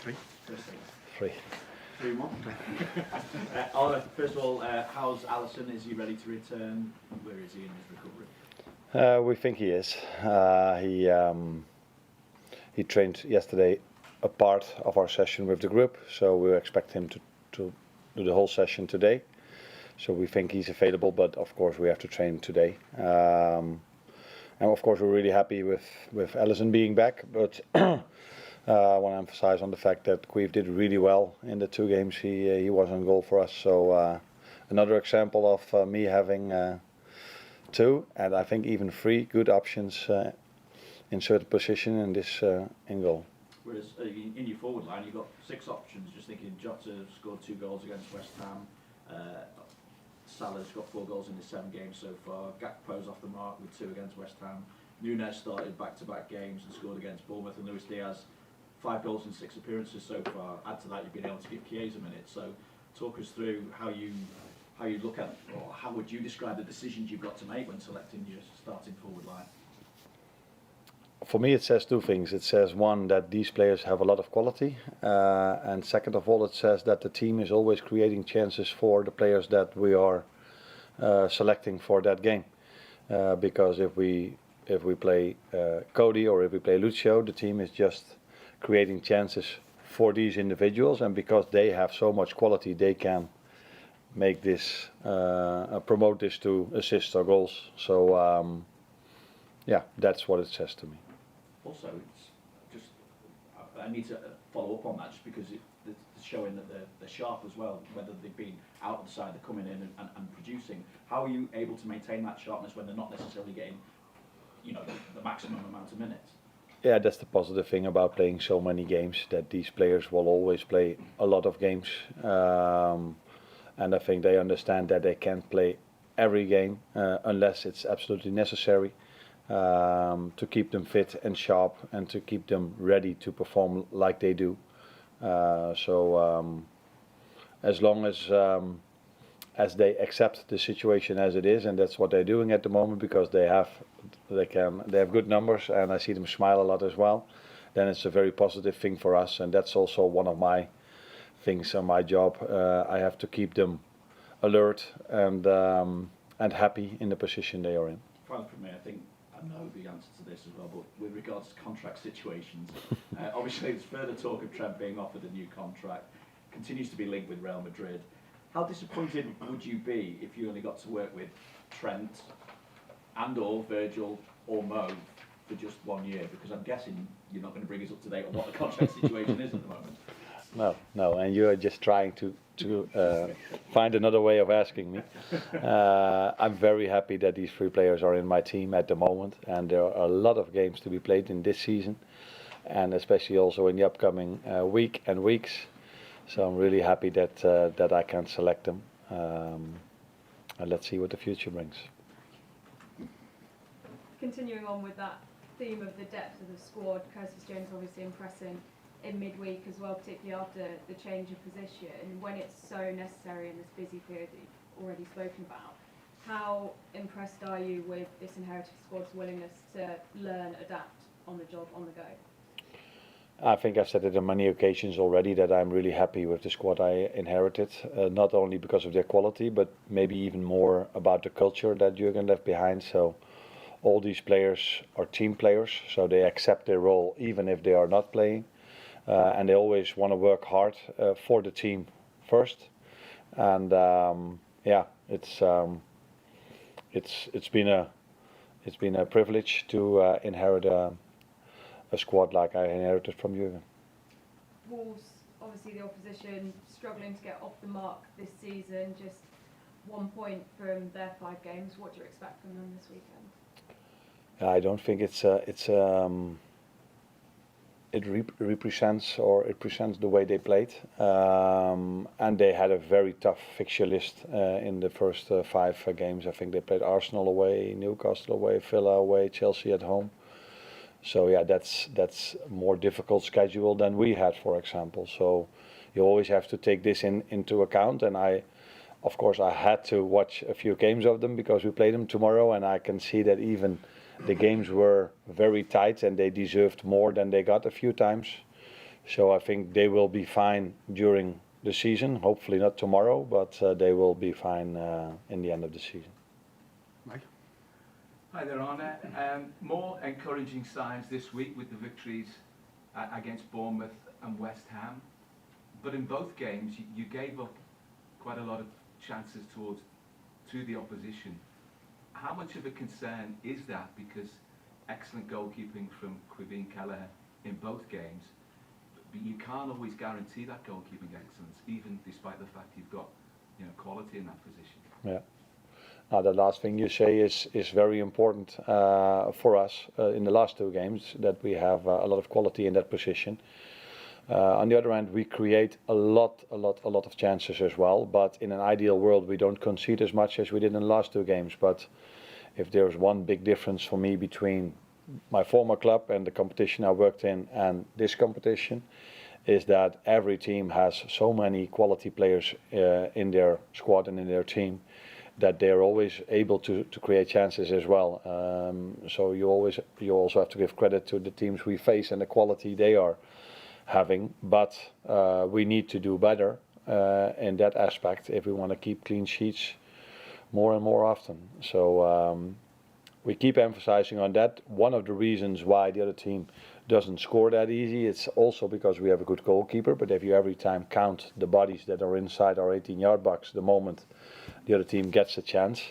Three. Three. 3-1. Oliver, first of all, how's Alisson? Is he ready to return? Where is he in his recovery? We think he is. He trained yesterday a part of our session with the group, so we expect him to do the whole session today. So we think he's available, but of course we have to train today. And of course we're really happy with Alisson being back, but I want to emphasize on the fact that Queeve did really well in the 2 games he was on goal for us. So another example of me having 2 and I think even 3 good options in certain position in this in goal. Whereas in your forward line, you've got 6 options. Just thinking, Jota scored 2 goals against West Ham. Salah's got 4 goals in his 7 games so far. Gakpo's off the mark with 2 against West Ham. Nunes started back-to-back games and scored against Bournemouth, and Luis Diaz 5 goals in 6 appearances so far. Add to that, you've been able to give Chiesa minutes. So talk us through how you look at, or how would you describe the decisions you've got to make when selecting your starting forward line? For me, it says 2 things. It says, one, that these players have a lot of quality, and second of all, it says that the team is always creating chances for the players that we are selecting for that game. Because if we play Cody or if we play Lucio, the team is just creating chances for these individuals, and because they have so much quality, they can make this promote this to assists or goals. So yeah, that's what it says to me. Also, it's just, I need to follow up on that, just because it's showing that they're sharp as well, whether they've been out of the side, they're coming in and producing. How are you able to maintain that sharpness when they're not necessarily getting, the maximum amount of minutes? Yeah, that's the positive thing about playing so many games, that these players will always play a lot of games. And I think they understand that they can't play every game unless it's absolutely necessary. To keep them fit and sharp and to keep them ready to perform like they do. So as long as they accept the situation as it is, and that's what they're doing at the moment, because they have good numbers, and I see them smile a lot as well, then it's a very positive thing for us, and that's also one of my things on my job. I have to keep them alert and happy in the position they are in. Finally for me, I think I know the answer to this as well, but with regards to contract situations, obviously there's further talk of Trent being offered a new contract, continues to be linked with Real Madrid. How disappointed would you be if you only got to work with Trent and or Virgil or Mo for just 1 year? Because I'm guessing you're not going to bring us up to date on what the contract situation is at the moment. No, and you are just trying to find another way of asking me. I'm very happy that these 3 players are in my team at the moment, and there are a lot of games to be played in this season, and especially also in the upcoming week and weeks. So I'm really happy that I can select them, and let's see what the future brings. Continuing on with that theme of the depth of the squad, Curtis Jones obviously impressing in midweek as well, particularly after the change of position, when it's so necessary in this busy period that you've already spoken about. How impressed are you with this inherited squad's willingness to learn, adapt on the job, on the go? I think I've said it on many occasions already that I'm really happy with the squad I inherited, not only because of their quality, but maybe even more about the culture that Jurgen left behind. So all these players are team players, so they accept their role even if they are not playing. And they always want to work hard for the team first, and yeah, it's been a privilege to inherit a squad like I inherited from Jurgen. Wolves, obviously the opposition, struggling to get off the mark this season, just 1 point from their 5 games. What do you expect from them this weekend? I don't think it represents the way they played, and they had a very tough fixture list in the first 5 games. I think they played Arsenal away, Newcastle away, Villa away, Chelsea at home. So yeah, that's a more difficult schedule than we had, for example. So you always have to take this into account, and of course I had to watch a few games of them because we play them tomorrow, and I can see that even the games were very tight and they deserved more than they got a few times. So I think they will be fine during the season. Hopefully not tomorrow, but they will be fine in the end of the season. Mike? Hi there, Arne. More encouraging signs this week with the victories against Bournemouth and West Ham. But in both games, you gave up quite a lot of chances to the opposition. How much of a concern is that? Because excellent goalkeeping from Quibin Kelleher in both games, but you can't always guarantee that goalkeeping excellence, even despite the fact you've got quality in that position. Yeah. Now the last thing you say is very important for us in the last two games, that we have a lot of quality in that position. On the other hand, we create a lot of chances as well, but in an ideal world we don't concede as much as we did in the last two games. But if there's one big difference for me between my former club and the competition I worked in and this competition, is that every team has so many quality players in their squad and in their team, that they're always able to create chances as well. So you also have to give credit to the teams we face and the quality they are having, but we need to do better in that aspect if we want to keep clean sheets more and more often. So we keep emphasizing on that. One of the reasons why the other team doesn't score that easy, it's also because we have a good goalkeeper, but if you every time count the bodies that are inside our 18-yard box the moment the other team gets a chance,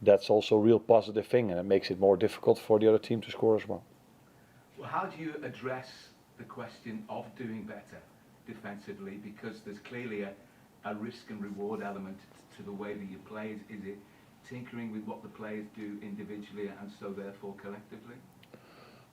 that's also a real positive thing, and it makes it more difficult for the other team to score as well. Well, how do you address the question of doing better defensively? Because there's clearly a risk and reward element to the way that you play. Is it tinkering with what the players do individually and so therefore collectively?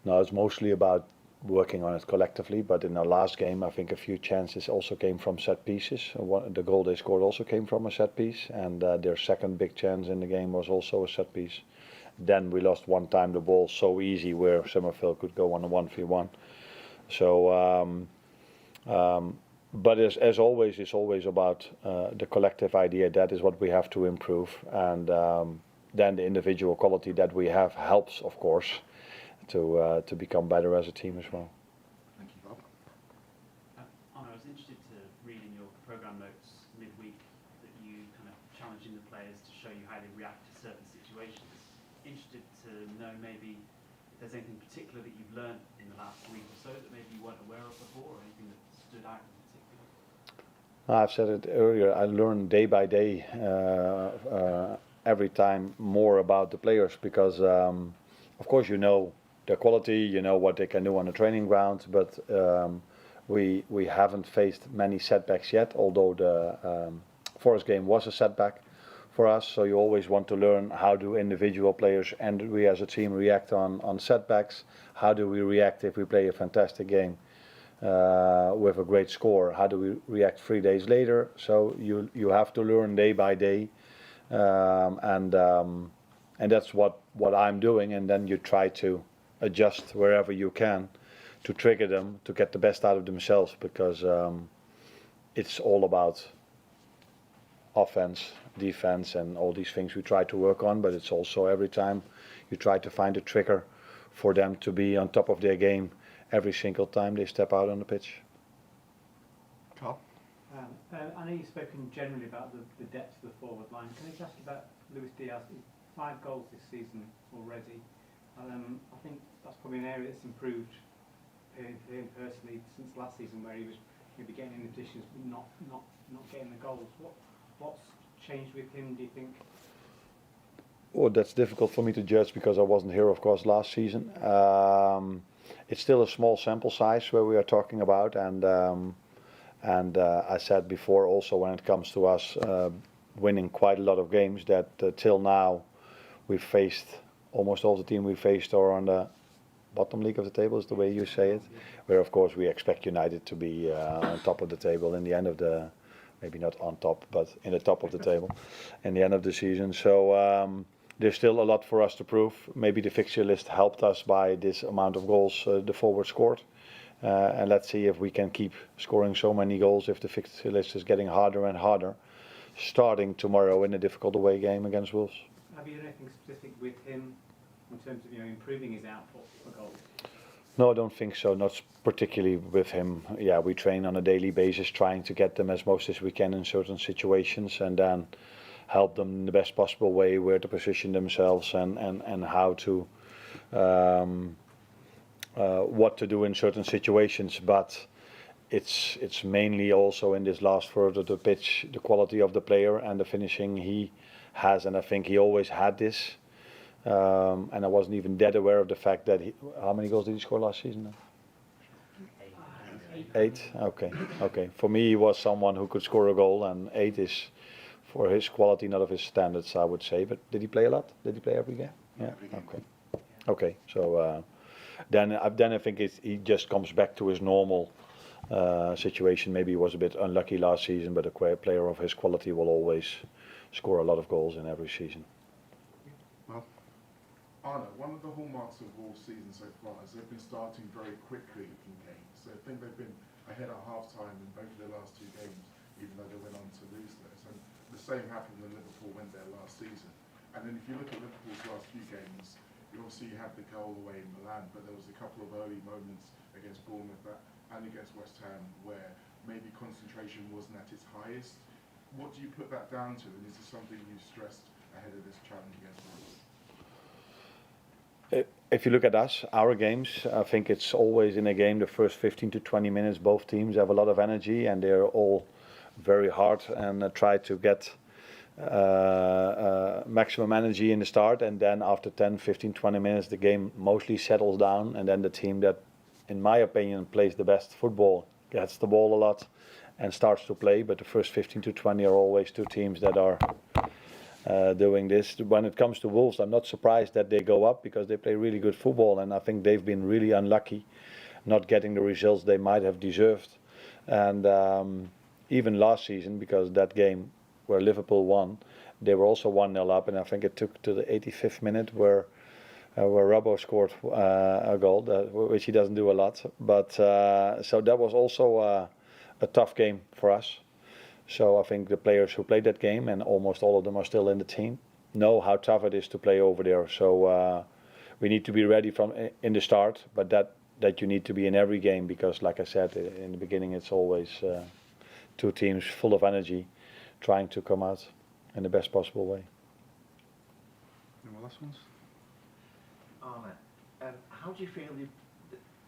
No, it's mostly about working on it collectively, but in our last game I think a few chances also came from set pieces. The goal they scored also came from a set piece, and their second big chance in the game was also a set piece. Then we lost one time the ball so easy where Summerfield could go on a 1v1. So, but as always, it's always about the collective idea. That is what we have to improve, and then the individual quality that we have helps, of course, to become better as a team as well. Thank you. Rob? Arne, I was interested to read in your programme notes midweek that you kind of challenging the players to show you how they react to certain situations. Interested to know maybe if there's anything particular that you've learned in the last week or so that maybe you weren't aware of before, or anything that stood out in particular? I've said it earlier, I learn day by day every time more about the players, because of course you know their quality, you know what they can do on the training ground, but we haven't faced many setbacks yet, although the Forest game was a setback for us. So you always want to learn how do individual players and we as a team react on setbacks. How do we react if we play a fantastic game with a great score? How do we react 3 days later? So you have to learn day by day, and that's what I'm doing. And then you try to adjust wherever you can to trigger them to get the best out of themselves, because it's all about offense, defense, and all these things we try to work on, but it's also every time you try to find a trigger for them to be on top of their game every single time they step out on the pitch. Carl? I know you've spoken generally about the depth of the forward line. Can I just ask you about Luis Diaz? 5 goals this season already. I think that's probably an area that's improved for him personally since last season, where he was maybe getting in the positions but not getting the goals. What's changed with him, do you think? Oh, that's difficult for me to judge because I wasn't here, of course, last season. It's still a small sample size where we are talking about, and I said before also, when it comes to us winning quite a lot of games, that till now we've faced almost all the team we faced are on the bottom league of the table, is the way you say it, where of course we expect United to be on top of the table in the end of the, maybe not on top, but in the top of the table in the end of the season. So there's still a lot for us to prove. Maybe the fixture list helped us by this amount of goals the forward scored, and let's see if we can keep scoring so many goals if the fixture list is getting harder and harder, starting tomorrow in a difficult away game against Wolves. Have you done anything specific with him in terms of improving his output for goals? No, I don't think so. Not particularly with him. Yeah, we train on a daily basis, trying to get them as most as we can in certain situations, and then help them in the best possible way where to position themselves and how to what to do in certain situations. But it's mainly also in this last third of the pitch, the quality of the player and the finishing he has, and I think he always had this. And I wasn't even that aware of the fact that how many goals did he score last season? 8. Okay. For me, he was someone who could score a goal, and 8 is for his quality, not of his standards, I would say. But did he play a lot? Did he play every game? Yeah. Okay. So then I think he just comes back to his normal situation. Maybe he was a bit unlucky last season, but a player of his quality will always score a lot of goals in every season. Arne, one of the hallmarks of Wolves' season so far is they've been starting very quickly in games. So I think they've been ahead at half-time in both of their last 2 games, even though they went on to lose those. And the same happened when Liverpool went there last season. And then if you look at Liverpool's last few games, you have the goal away in Milan, but there was a couple of early moments against Bournemouth and against West Ham where maybe concentration wasn't at its highest. What do you put that down to, and is this something you've stressed ahead of this challenge against Wolves? If you look at us, our games, I think it's always in a game, the first 15 to 20 minutes, both teams have a lot of energy and they're all very hard and try to get maximum energy in the start, and then after 10, 15, 20 minutes the game mostly settles down, and then the team that, in my opinion, plays the best football gets the ball a lot and starts to play. But the first 15 to 20 are always 2 teams that are doing this. When it comes to Wolves, I'm not surprised that they go up because they play really good football, and I think they've been really unlucky not getting the results they might have deserved. And even last season, because that game where Liverpool won, they were also 1-0 up, and I think it took to the 85th minute where Robbo scored a goal, which he doesn't do a lot. But so that was also a tough game for us. So I think the players who played that game, and almost all of them are still in the team, know how tough it is to play over there. So we need to be ready from in the start, but that you need to be in every game, because like I said in the beginning, it's always 2 teams full of energy trying to come out in the best possible way. Any more last ones? Arne, how do you feel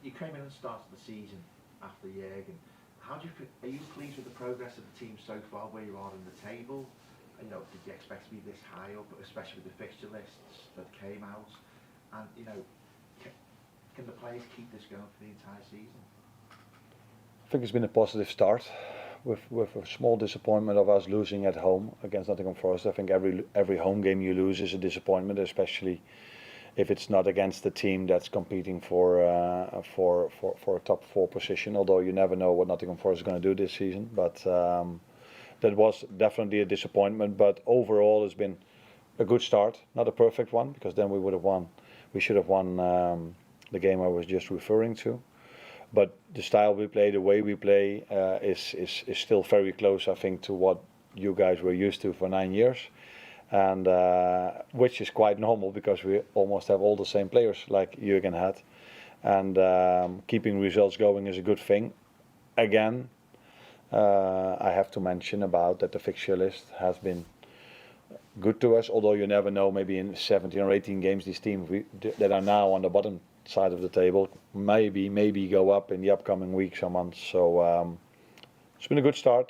you came in and started the season after Jürgen? How do you feel, are you pleased with the progress of the team so far, where you are in the table? Did you expect to be this high up, especially with the fixture lists that came out? And can the players keep this going for the entire season? I think it's been a positive start, with a small disappointment of us losing at home against Nottingham Forest. I think every home game you lose is a disappointment, especially if it's not against the team that's competing for a top 4 position. Although you never know what Nottingham Forest is going to do this season, but that was definitely a disappointment. But overall, it's been a good start. Not a perfect one, because then we would have won. We should have won the game I was just referring to. But the style we play, the way we play, is still very close, I think, to what you guys were used to for 9 years. And which is quite normal, because we almost have all the same players like Jürgen had, and keeping results going is a good thing. Again, I have to mention about that the fixture list has been good to us, although you never know, maybe in 17 or 18 games these teams that are now on the bottom side of the table maybe go up in the upcoming weeks or months. So it's been a good start.